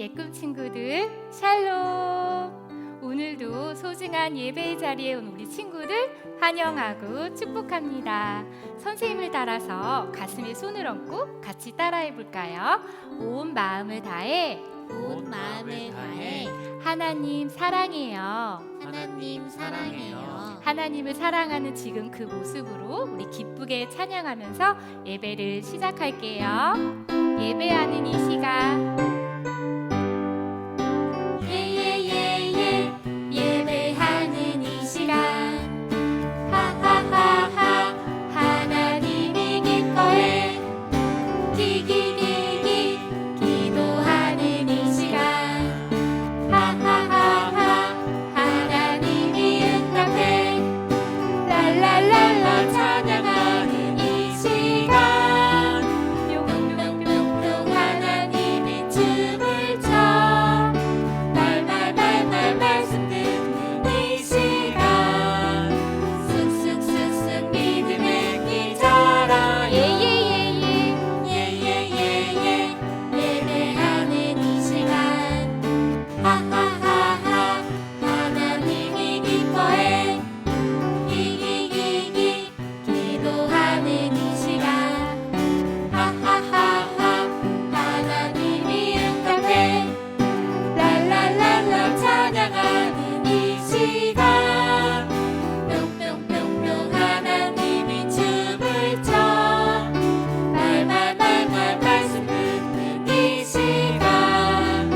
예꿈 친구들 샬롬. 오늘도 소중한 예배의 자리에 온 우리 친구들 환영하고 축복합니다. 선생님을 따라서 가슴에 손을 얹고 같이 따라해 볼까요? 온 마음을 다해 하나님 사랑해요. 하나님 사랑해요. 하나님을 사랑하는 지금 그 모습으로 우리 기쁘게 찬양하면서 예배를 시작할게요. 예배하는 이 시간 예배하는 이 시간 하하하하 하나님이 기뻐해 기기기기 기도하는 이 시간 하하하하 하나님이 응답해 랄랄랄라 찬양하는 이 시간 뿅뿅뿅뿅 하나님이 춤을 춰 말말말말 말씀 듣는 이 시간 쑥쑥쑥쑥 믿음의 길 자라 예예예예 예예예예 예배하는 이 시간 하하하하 하나님이 기뻐해 기기기기 기도하는 이 시간 하하하하 하나님이 응답해 랄랄랄라 찬양하는 이 시간 뿅뿅뿅뿅 하나님이 춤을 춰 말말말말 말씀 듣는 이 시간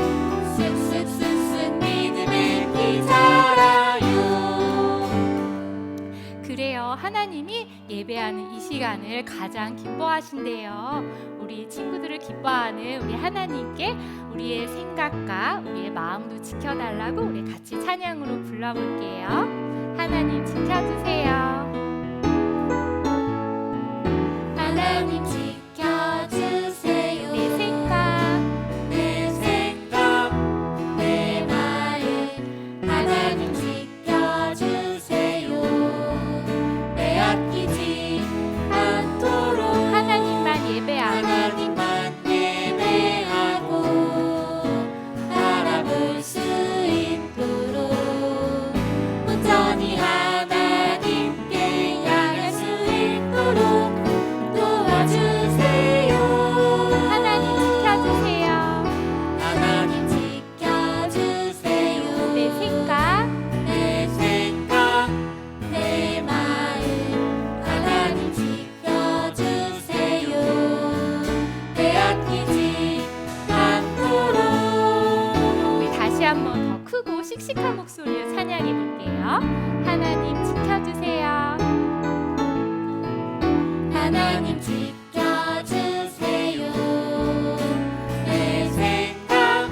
쑥쑥쑥쑥 믿음의 길 자라요. 그래요, 하나님이 예배하는 이 시간을 가장 기뻐하신대요. 우리 친구들을 기뻐하는 우리 하나님께 우리의 생각과 우리의 마음도 지켜달라고 우리 같이 찬양으로 불러볼게요. 하나님 지켜주세요. 하나님 지켜주세요. 내 생각 내 마음 하나님 지켜주세요. 빼앗기지 않도록 하나님만 예배하고 바라볼 수 있도록 온전히 하나님께 향할 수 있도록 도와주세요. 하나님 지켜주세요. 하나님 지켜주세요. 내 생각 내 마음 하나님 지켜주세요. 빼앗기지 않도록. 우리 다시 한번 더 크고 씩씩한 목소리로 찬양해 볼게요. 하나님 지켜주세요. 하나님 지켜주세요. 내 생각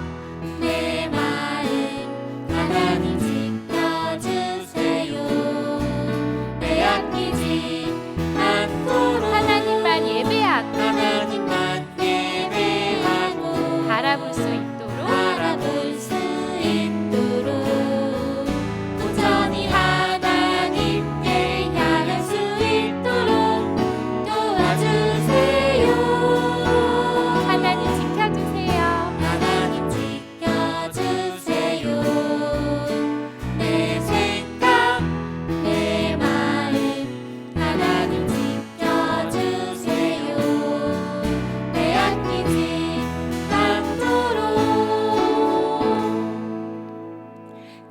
내 마음 하나님 지켜주세요. 빼앗기지 않도록 하나님만 예배하고 바라볼 수 있도록 온전히 하나님께 향할 수 있도록 도와주세요. 하나님 지켜주세요. 하나님 지켜주세요. 내 생각 내 마음 하나님 지켜주세요. 빼앗기지 않도록.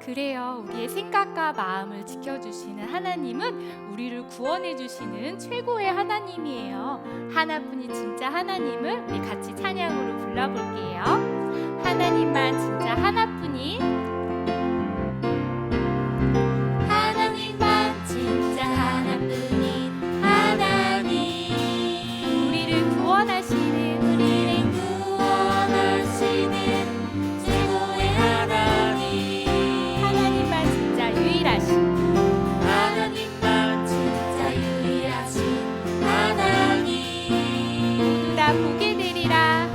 그래요, 우리의 생각과 마음을 지켜주시는 하나님은 우리를 구원해주시는 최고의 하나님이에요. 하나뿐인 진짜 하나님을 우리 같이 찬양으로 불러볼게요. 하나님만 진짜 하나뿐인 하나님만 진짜 하나뿐인 하나님 우리를 구원하시는 최고의 하나님 하나님만 진짜 유일하신 하나님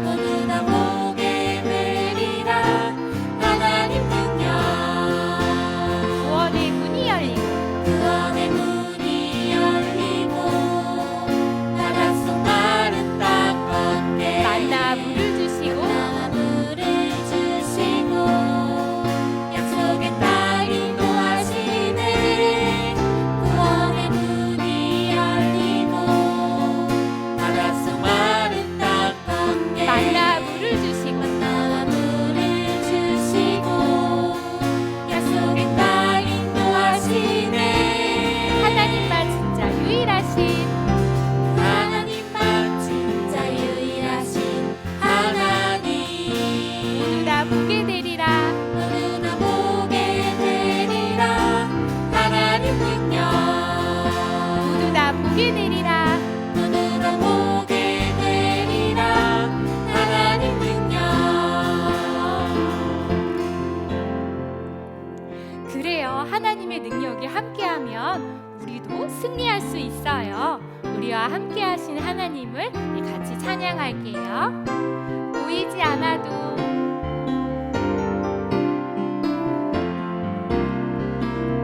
모두 다 보게 되리라 하나님 찬양할게요. 보이지 않아도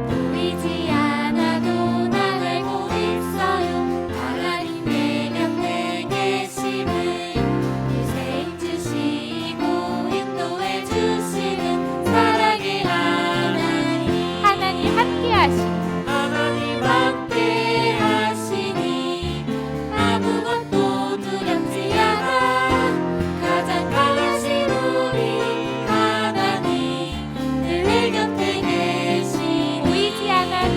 보이지 않아도 난 알고 있어요. 하나님 내 곁에 계심을 일생 주시고 인도해 주시는 사랑의 하나님. 하나님 함께 하시니 하나님 함께 하시니 아무것도 두렵지 않아. 가장 강하신 우리 하나님 늘 내 곁에 계시니 보이지 않아도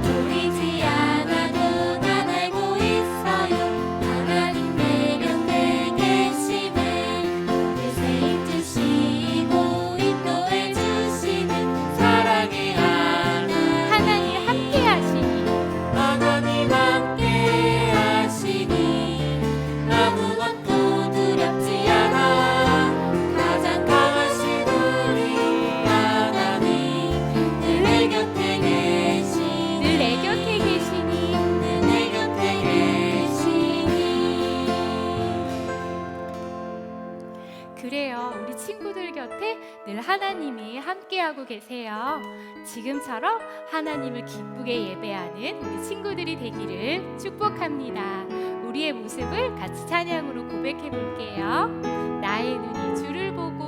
보이지 않아도 난 알고 있어요. 하나님 내 곁에 계심을 일생 주시고 인도해 주시는 사랑의 하나님. 하나님 함께 하시니 하나님 함께 하시니 아무것도 두렵지 않아. 가장 강하신 우리 하나님 늘 내 곁에 계시니 늘 내 곁에 계시니 늘 내 곁에 계시니. 그래요. 우리 친구들 곁에 늘 하나님이 함께하고 계세요. 지금처럼 하나님을 기쁘게 예배하는 우리 친구들이 되기를 축복합니다. 우리의 모습을 같이 찬양으로 고백해 볼게요. 나의 눈이 주를 보고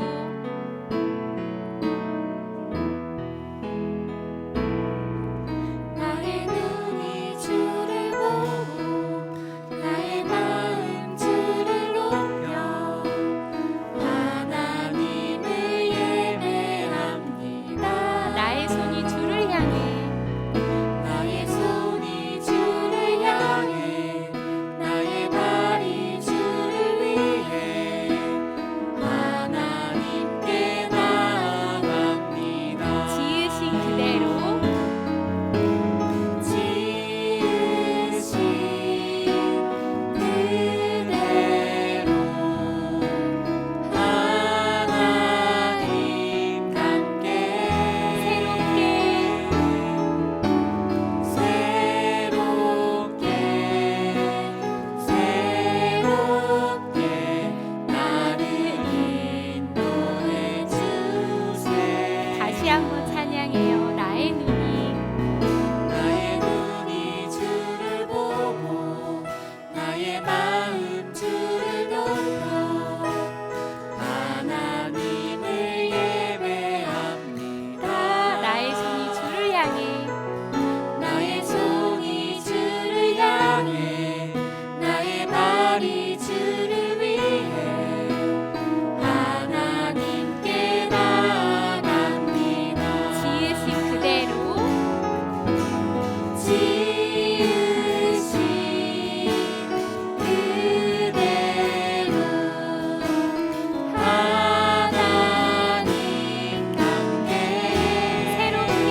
나의 눈이 주를 보고 나의 마음 주를 높여 하나님을 예배합니다. 나의 손이 주를 향해 나의 손이 주를 향해 나의 발이 주를 위해 하나님께 나아갑니다. 지으신 그대로 지으신 그대로 하나님 함께 새롭게 나를 인도해 주세요. 다시 한번 찬양해요. 나의 눈이 나의 눈이 주를 보고 나의 마음 주를 높여 하나님을 예배합니다. 나의 손이 주를 향해 나의 손이 주를 향해 나의 발이 주를 위해 하나님께 나아갑니다. 지으신 그대로 지으신 그대로 하나님 함께 새롭게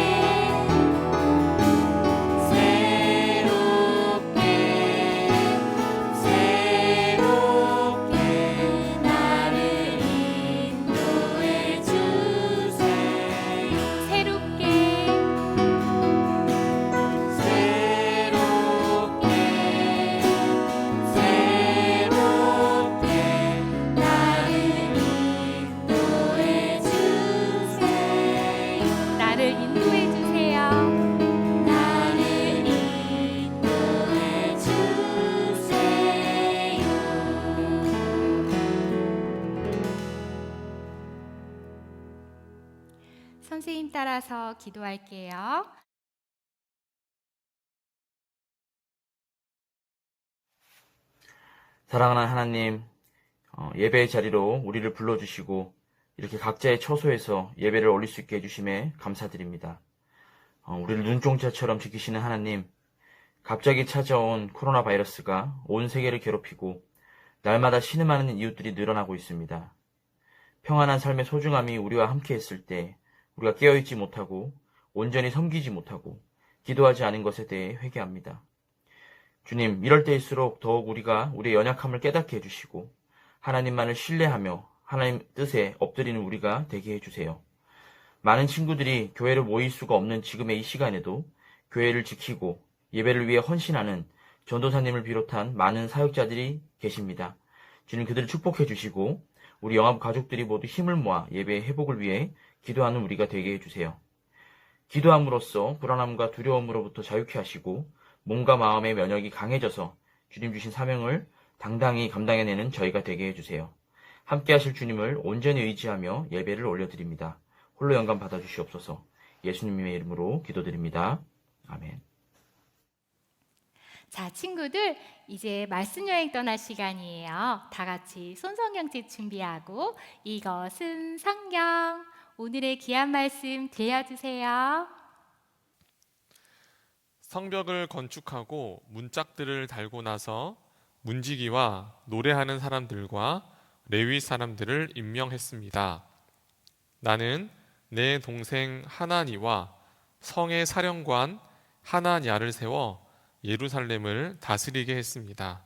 나를 인도해 주세요. 새롭게 나를 인도해 주세요. 나를 인도해 주세요. 나를 인도해 주세요. 선생님 따라서 기도할게요. 사랑하는 하나님, 예배의 자리로 우리를 불러주시고 이렇게 각자의 처소에서 예배를 올릴 수 있게 해주심에 감사드립니다. 우리를 눈동자처럼 지키시는 하나님, 갑자기 찾아온 코로나 바이러스가 온 세계를 괴롭히고 날마다 신음하는 이웃들이 늘어나고 있습니다. 평안한 삶의 소중함이 우리와 함께 했을 때 우리가 깨어있지 못하고 온전히 섬기지 못하고 기도하지 않은 것에 대해 회개합니다. 주님, 이럴 때일수록 더욱 우리가 우리의 연약함을 깨닫게 해주시고 하나님만을 신뢰하며 하나님 뜻에 엎드리는 우리가 되게 해주세요. 많은 친구들이 교회를 모일 수가 없는 지금의 이 시간에도 교회를 지키고 예배를 위해 헌신하는 전도사님을 비롯한 많은 사역자들이 계십니다. 주님 그들을 축복해 주시고 우리 영화부 가족들이 모두 힘을 모아 예배의 회복을 위해 기도하는 우리가 되게 해주세요. 기도함으로써 불안함과 두려움으로부터 자유케 하시고 몸과 마음의 면역이 강해져서 주님 주신 사명을 당당히 감당해내는 저희가 되게 해주세요. 함께 하실 주님을 온전히 의지하며 예배를 올려드립니다. 홀로 영감 받아주시옵소서. 예수님의 이름으로 기도드립니다. 아멘. 자, 친구들, 이제 말씀 여행 떠날 시간이에요. 다 같이 손성경책 준비하고 이것은 성경. 오늘의 귀한 말씀 들려주세요. 성벽을 건축하고 문짝들을 달고 나서 문지기와 노래하는 사람들과 레위 사람들을 임명했습니다. 나는 내 동생 하나니와 성의 사령관 하나냐를 세워 예루살렘을 다스리게 했습니다.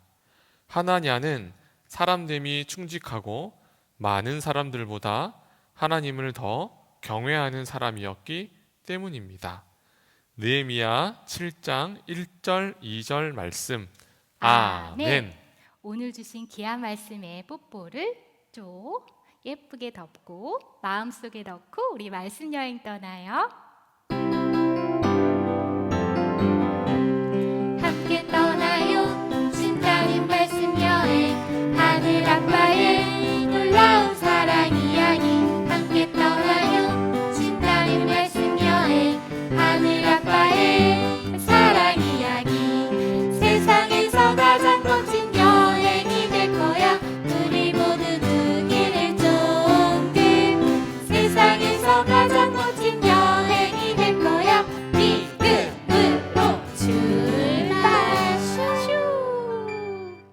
하나냐는 사람됨이 충직하고 많은 사람들보다 하나님을 더 경외하는 사람이었기 때문입니다. 느헤미야 7장 1절 2절 말씀. 아멘. 오늘 주신 귀한 말씀의 뽀뽀를 쭉 예쁘게 덮고 마음속에 넣고 우리 말씀 여행 떠나요. 함께 떠나요 신나는 말씀 여행 하늘 아빠의 놀라운 사랑 이야기 함께 떠나요 신나는 말씀 여행 하늘 아빠의 사랑 이야기 세상에서 가장 멋진 여행이 될 거야 우리 모두 그 길을 쫑긋 세상에서 가장 멋진 여행이 될 거야 믿음으로 출발 슈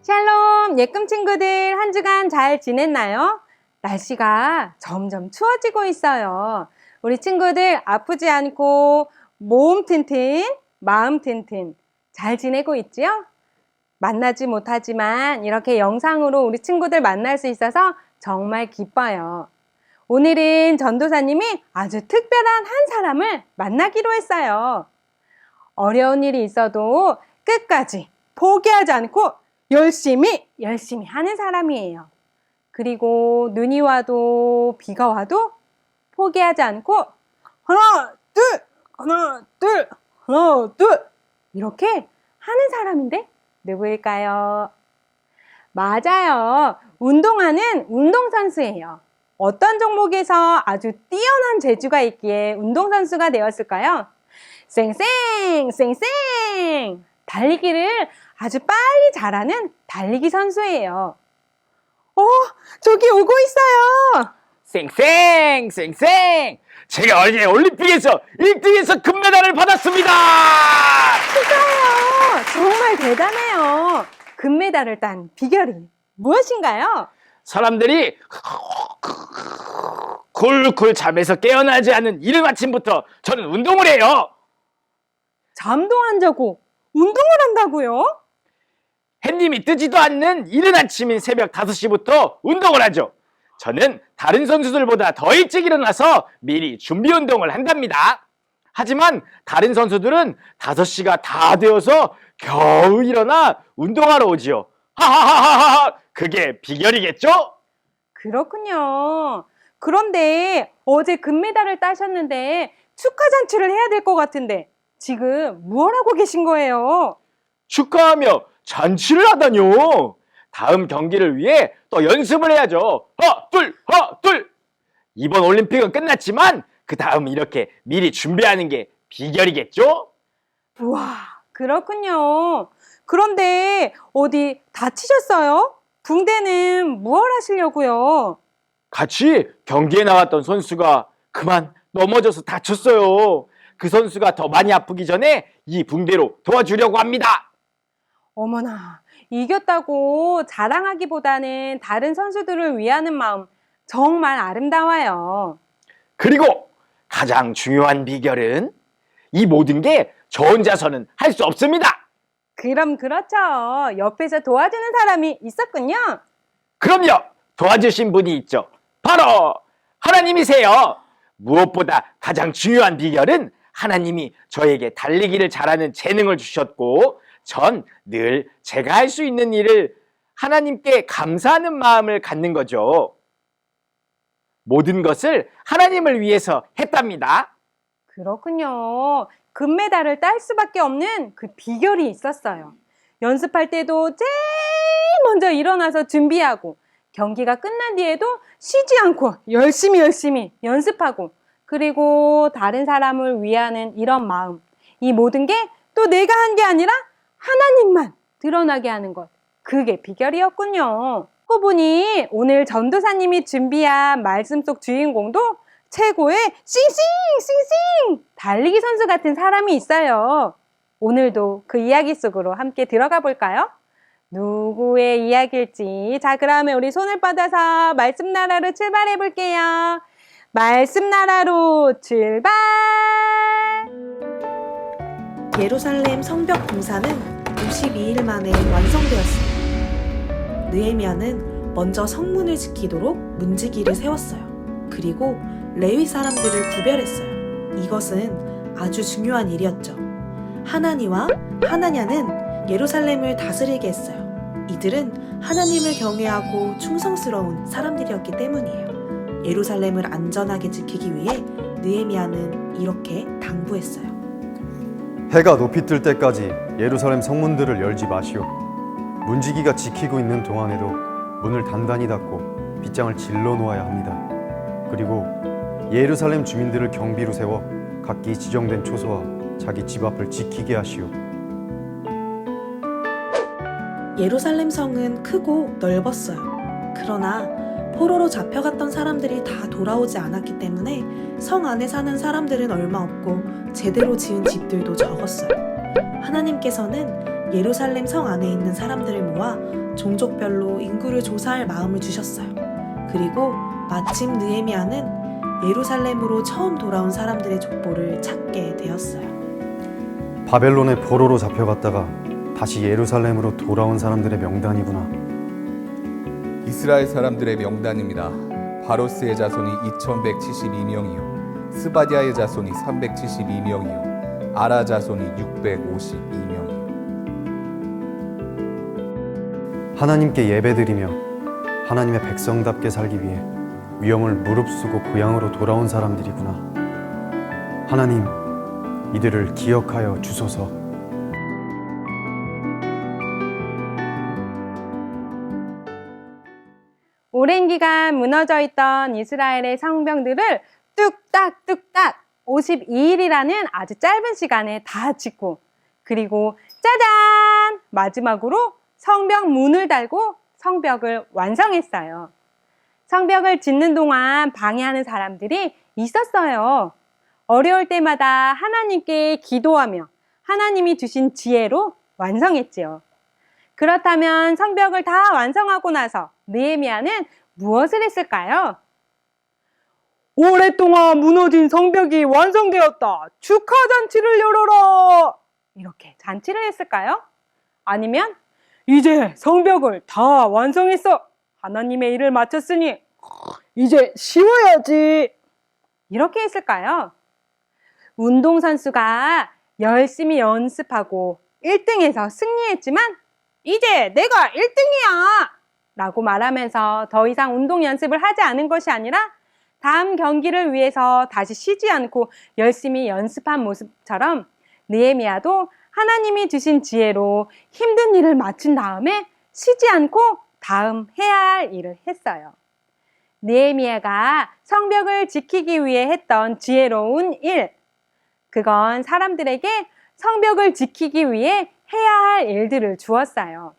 샬롬, 예꿈 친구들 한 주간 잘 지냈나요? 날씨가 점점 추워지고 있어요. 우리 친구들 아프지 않고 몸 튼튼, 마음 튼튼 잘 지내고 있지요? 만나지 못하지만 이렇게 영상으로 우리 친구들 만날 수 있어서 정말 기뻐요. 오늘은 전도사님이 아주 특별한 한 사람을 만나기로 했어요. 어려운 일이 있어도 끝까지 포기하지 않고 열심히 하는 사람이에요. 그리고 눈이 와도 비가 와도 포기하지 않고 하나, 둘 이렇게 하는 사람인데 누구일까요? 맞아요. 운동하는 운동선수예요. 어떤 종목에서 아주 뛰어난 재주가 있기에 운동선수가 되었을까요? 쌩쌩! 달리기를 아주 빨리 잘하는 달리기 선수예요. 저기 오고 있어요. 쌩쌩! 제가 어제 올림픽에서 1등에서 금메달을 받았습니다! 축하해요. 정말 대단해요. 금메달을 딴 비결이 무엇인가요? 사람들이 쿨쿨 잠에서 깨어나지 않은 이른 아침부터 저는 운동을 해요. 잠도 안 자고 운동을 한다고요? 햇님이 뜨지도 않는 이른 아침인 새벽 5시부터 운동을 하죠. 저는 다른 선수들보다 더 일찍 일어나서 미리 준비 운동을 한답니다. 하지만 다른 선수들은 5시가 다 되어서 겨우 일어나 운동하러 오지요. 하하하하하! 그게 비결이겠죠? 그렇군요. 그런데 어제 금메달을 따셨는데 축하 잔치를 해야 될 것 같은데 지금 뭘 하고 계신 거예요? 축하하며 잔치를 하다뇨. 다음 경기를 위해 또 연습을 해야죠. 하나, 둘. 이번 올림픽은 끝났지만 그 다음 이렇게 미리 준비하는 게 비결이겠죠? 우와, 그렇군요. 그런데 어디 다치셨어요? 붕대는 무얼 하시려고요? 같이 경기에 나왔던 선수가 그만 넘어져서 다쳤어요. 그 선수가 더 많이 아프기 전에 이 붕대로 도와주려고 합니다. 어머나, 이겼다고 자랑하기보다는 다른 선수들을 위하는 마음 정말 아름다워요. 그리고 가장 중요한 비결은 이 모든 게 저 혼자서는 할 수 없습니다. 그럼 그렇죠. 옆에서 도와주는 사람이 있었군요. 그럼요. 도와주신 분이 있죠. 바로 하나님이세요. 무엇보다 가장 중요한 비결은 하나님이 저에게 달리기를 잘하는 재능을 주셨고 전 늘 제가 할 수 있는 일을 하나님께 감사하는 마음을 갖는 거죠. 모든 것을 하나님을 위해서 했답니다. 그렇군요. 금메달을 딸 수밖에 없는 그 비결이 있었어요. 연습할 때도 제일 먼저 일어나서 준비하고 경기가 끝난 뒤에도 쉬지 않고 열심히 연습하고 그리고 다른 사람을 위하는 이런 마음 이 모든 게 또 내가 한 게 아니라 하나님만 드러나게 하는 것 그게 비결이었군요. 그러고 보니 오늘 전도사님이 준비한 말씀 속 주인공도 최고의 싱싱 달리기 선수 같은 사람이 있어요. 오늘도 그 이야기 속으로 함께 들어가 볼까요? 누구의 이야기일지. 자, 그러면 우리 손을 뻗어서 말씀 나라로 출발해 볼게요. 말씀 나라로 출발! 예루살렘 성벽 공사는 52일 만에 완성되었습니다. 느헤미야는 먼저 성문을 지키도록 문지기를 세웠어요. 그리고 레위 사람들을 구별했어요. 이것은 아주 중요한 일이었죠. 하나니와 하나냐는 예루살렘을 다스리게 했어요. 이들은 하나님을 경외하고 충성스러운 사람들이었기 때문이에요. 예루살렘을 안전하게 지키기 위해 느헤미야는 이렇게 당부했어요. 해가 높이 뜰 때까지 예루살렘 성문들을 열지 마시오. 문지기가 지키고 있는 동안에도 문을 단단히 닫고 빗장을 질러 놓아야 합니다. 그리고 예루살렘 주민들을 경비로 세워 각기 지정된 초소와 자기 집 앞을 지키게 하시오. 예루살렘 성은 크고 넓었어요. 그러나 포로로 잡혀갔던 사람들이 다 돌아오지 않았기 때문에 성 안에 사는 사람들은 얼마 없고 제대로 지은 집들도 적었어요. 하나님께서는 예루살렘 성 안에 있는 사람들을 모아 종족별로 인구를 조사할 마음을 주셨어요. 그리고 마침 느헤미야는 예루살렘으로 처음 돌아온 사람들의 족보를 찾게 되었어요. 바벨론의 포로로 잡혀갔다가 다시 예루살렘으로 돌아온 사람들의 명단이구나. 이스라엘 사람들의 명단입니다. 바로스의 자손이 2172명이요 스바디아의 자손이 372명이요 아라 자손이 652명이요. 하나님께 예배드리며 하나님의 백성답게 살기 위해 위험을 무릅쓰고 고향으로 돌아온 사람들이구나. 하나님, 이들을 기억하여 주소서. 오랜 기간 무너져 있던 이스라엘의 성벽들을 뚝딱 52일이라는 아주 짧은 시간에 다 짓고 그리고 짜잔! 마지막으로 성벽 문을 달고 성벽을 완성했어요. 성벽을 짓는 동안 방해하는 사람들이 있었어요. 어려울 때마다 하나님께 기도하며 하나님이 주신 지혜로 완성했지요. 그렇다면 성벽을 다 완성하고 나서 느헤미야는 무엇을 했을까요? 오랫동안 무너진 성벽이 완성되었다. 축하잔치를 열어라. 이렇게 잔치를 했을까요? 아니면 이제 성벽을 다 완성했어. 하나님의 일을 마쳤으니 이제 쉬어야지. 이렇게 했을까요? 운동선수가 열심히 연습하고 1등해서 승리했지만 이제 내가 1등이야 라고 말하면서 더 이상 운동 연습을 하지 않은 것이 아니라 다음 경기를 위해서 다시 쉬지 않고 열심히 연습한 모습처럼 느헤미야도 하나님이 주신 지혜로 힘든 일을 마친 다음에 쉬지 않고 다음 해야 할 일을 했어요. 느헤미야가 성벽을 지키기 위해 했던 지혜로운 일, 그건 사람들에게 성벽을 지키기 위해 해야 할 일들을 주었어요.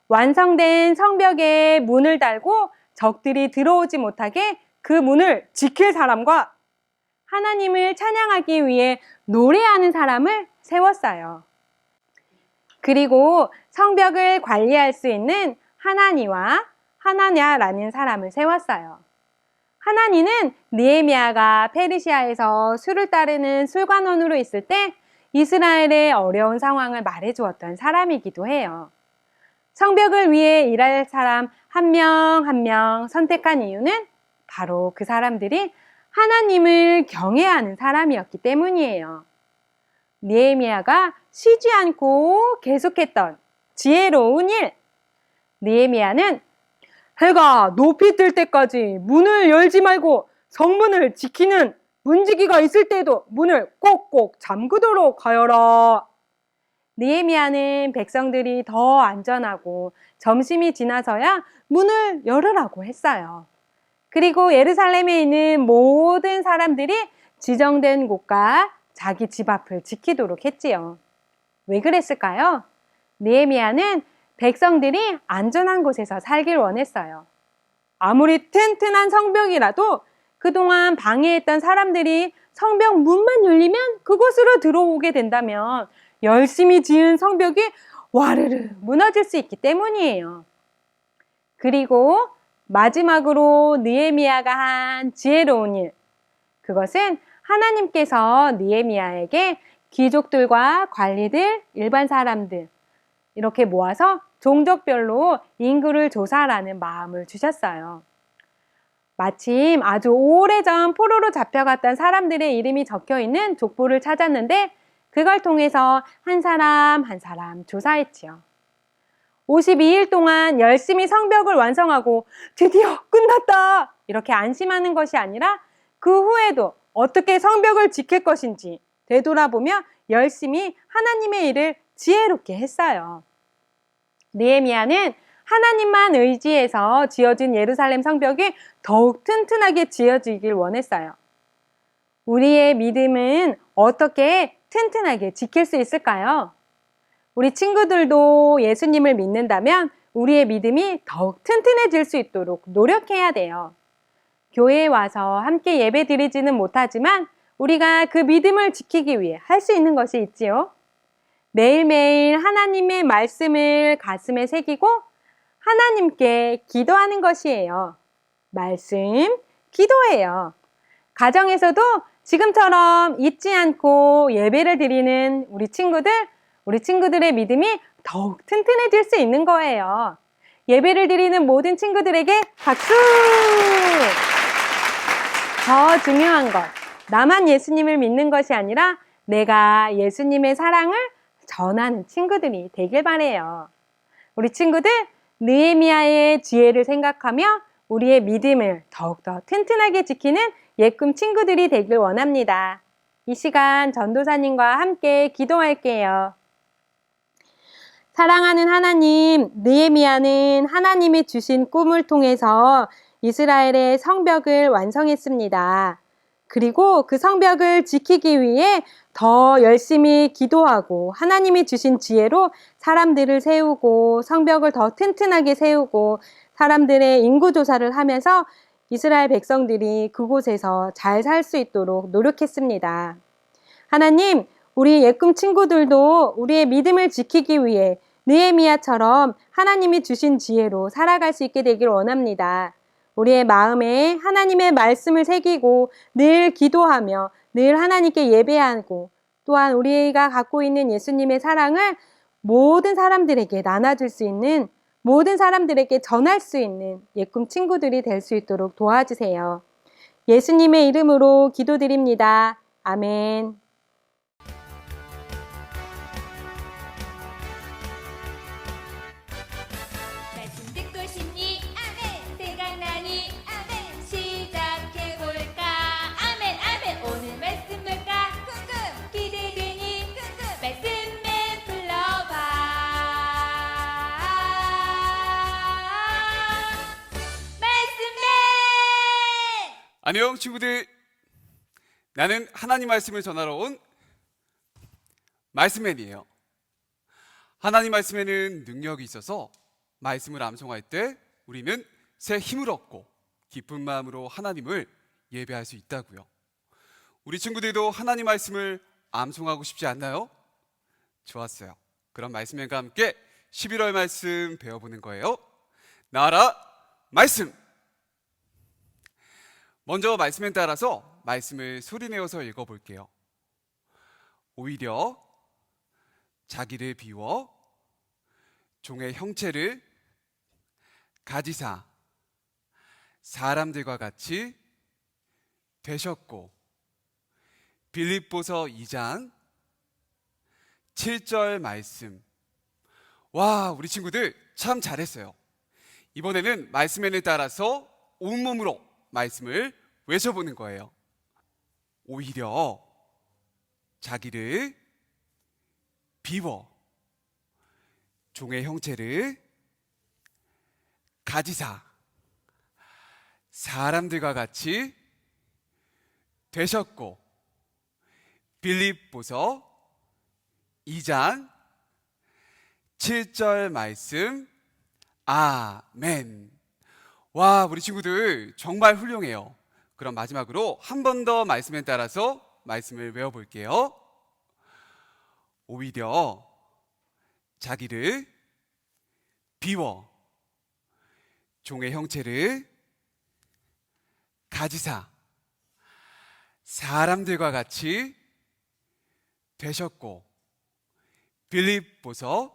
완성된 성벽에 문을 달고 적들이 들어오지 못하게 그 문을 지킬 사람과 하나님을 찬양하기 위해 노래하는 사람을 세웠어요. 그리고 성벽을 관리할 수 있는 하나니와 하나냐라는 사람을 세웠어요. 하나니는 느헤미야가 페르시아에서 술을 따르는 술관원으로 있을 때 이스라엘의 어려운 상황을 말해주었던 사람이기도 해요. 성벽을 위해 일할 사람 한 명 한 명 선택한 이유는 바로 그 사람들이 하나님을 경외하는 사람이었기 때문이에요. 느헤미야가 쉬지 않고 계속했던 지혜로운 일. 느헤미야는 해가 높이 뜰 때까지 문을 열지 말고 성문을 지키는 문지기가 있을 때도 문을 꼭꼭 잠그도록 하여라. 느헤미야는 백성들이 더 안전하고 점심이 지나서야 문을 열으라고 했어요. 그리고 예루살렘에 있는 모든 사람들이 지정된 곳과 자기 집 앞을 지키도록 했지요. 왜 그랬을까요? 느헤미야는 백성들이 안전한 곳에서 살길 원했어요. 아무리 튼튼한 성벽이라도 그동안 방해했던 사람들이 성벽 문만 열리면 그곳으로 들어오게 된다면 열심히 지은 성벽이 와르르 무너질 수 있기 때문이에요. 그리고 마지막으로 느헤미야가 한 지혜로운 일, 그것은 하나님께서 느헤미야에게 귀족들과 관리들, 일반 사람들 이렇게 모아서 종족별로 인구를 조사하라는 마음을 주셨어요. 마침 아주 오래전 포로로 잡혀갔던 사람들의 이름이 적혀있는 족보를 찾았는데 그걸 통해서 한 사람 한 사람 조사했지요. 52일 동안 열심히 성벽을 완성하고 드디어 끝났다! 이렇게 안심하는 것이 아니라 그 후에도 어떻게 성벽을 지킬 것인지 되돌아보며 열심히 하나님의 일을 지혜롭게 했어요. 느헤미야는 하나님만 의지해서 지어진 예루살렘 성벽이 더욱 튼튼하게 지어지길 원했어요. 우리의 믿음은 어떻게 튼튼하게 지킬 수 있을까요? 우리 친구들도 예수님을 믿는다면 우리의 믿음이 더욱 튼튼해질 수 있도록 노력해야 돼요. 교회에 와서 함께 예배 드리지는 못하지만 우리가 그 믿음을 지키기 위해 할 수 있는 것이 있지요. 매일매일 하나님의 말씀을 가슴에 새기고 하나님께 기도하는 것이에요. 말씀, 기도예요. 가정에서도 지금처럼 잊지 않고 예배를 드리는 우리 친구들의 믿음이 더욱 튼튼해질 수 있는 거예요. 예배를 드리는 모든 친구들에게 박수! 더 중요한 것, 나만 예수님을 믿는 것이 아니라 내가 예수님의 사랑을 전하는 친구들이 되길 바래요. 우리 친구들, 느헤미야의 지혜를 생각하며 우리의 믿음을 더욱더 튼튼하게 지키는 예꿈 친구들이 되길 원합니다. 이 시간 전도사님과 함께 기도할게요. 사랑하는 하나님, 느헤미야는 하나님이 주신 꿈을 통해서 이스라엘의 성벽을 완성했습니다. 그리고 그 성벽을 지키기 위해 더 열심히 기도하고 하나님이 주신 지혜로 사람들을 세우고 성벽을 더 튼튼하게 세우고 사람들의 인구조사를 하면서 이스라엘 백성들이 그곳에서 잘 살 수 있도록 노력했습니다. 하나님, 우리 예꿈 친구들도 우리의 믿음을 지키기 위해 느헤미야처럼 하나님이 주신 지혜로 살아갈 수 있게 되길 원합니다. 우리의 마음에 하나님의 말씀을 새기고 늘 기도하며 늘 하나님께 예배하고 또한 우리가 갖고 있는 예수님의 사랑을 모든 사람들에게 나눠줄 수 있는 모든 사람들에게 전할 수 있는 예꿈 친구들이 될 수 있도록 도와주세요. 예수님의 이름으로 기도드립니다. 아멘. 말씀 듣고 싶니? 아멘. 생각나니? 아멘. 시작해볼까? 아멘 아멘. 오늘 말씀 뭘까? 궁금. 기대되니? 궁금. 말씀에 불러봐. 말씀에. 안녕 친구들, 나는 하나님 말씀을 전하러 온 말씀맨이에요. 하나님 말씀에는 능력이 있어서 말씀을 암송할 때 우리는 새 힘을 얻고 기쁜 마음으로 하나님을 예배할 수 있다고요. 우리 친구들도 하나님 말씀을 암송하고 싶지 않나요? 좋았어요. 그럼 말씀맨과 함께 11월 말씀 배워보는 거예요. 나라 말씀. 먼저 말씀에 따라서 말씀을 소리내어서 읽어볼게요. 오히려 자기를 비워 종의 형체를 가지사 사람들과 같이 되셨고 빌립보서 2장 7절 말씀. 와, 우리 친구들 참 잘했어요. 이번에는 말씀에 따라서 온몸으로 말씀을 외쳐보는 거예요. 오히려 자기를 비워 종의 형체를 가지사 사람들과 같이 되셨고, 빌립보서 2장 7절 말씀. 아멘. 와, 우리 친구들 정말 훌륭해요. 그럼 마지막으로 한 번 더 말씀에 따라서 말씀을 외워볼게요. 오히려 자기를 비워 종의 형체를 가지사 사람들과 같이 되셨고, 빌립보서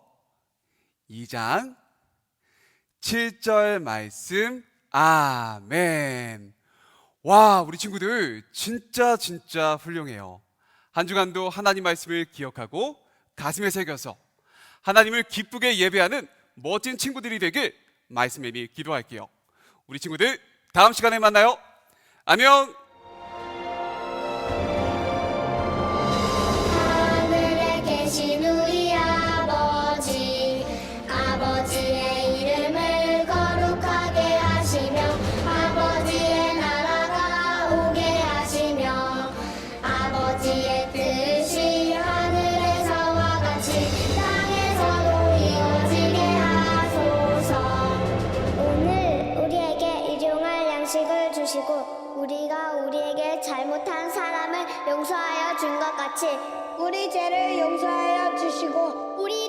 2장 7절 말씀. 아멘. 와, 우리 친구들 진짜 훌륭해요. 한 주간도 하나님 말씀을 기억하고 가슴에 새겨서 하나님을 기쁘게 예배하는 멋진 친구들이 되길 말씀 애미 기도할게요. 우리 친구들 다음 시간에 만나요. 안녕. 하늘에 계신 우리 아버지, 아버지의 이름을 거룩하게 하시며 아버지의 나라가 오게 하시며 아버지의 뜻이 하늘에서와 같이 땅에서도 이루어지게 하소서. 오늘 우리에게 일용할 양식을 주시고 우리가 우리에게 잘못한 사람을 용서하여 준 것 같이 우리 죄를 용서하여 주시고 우리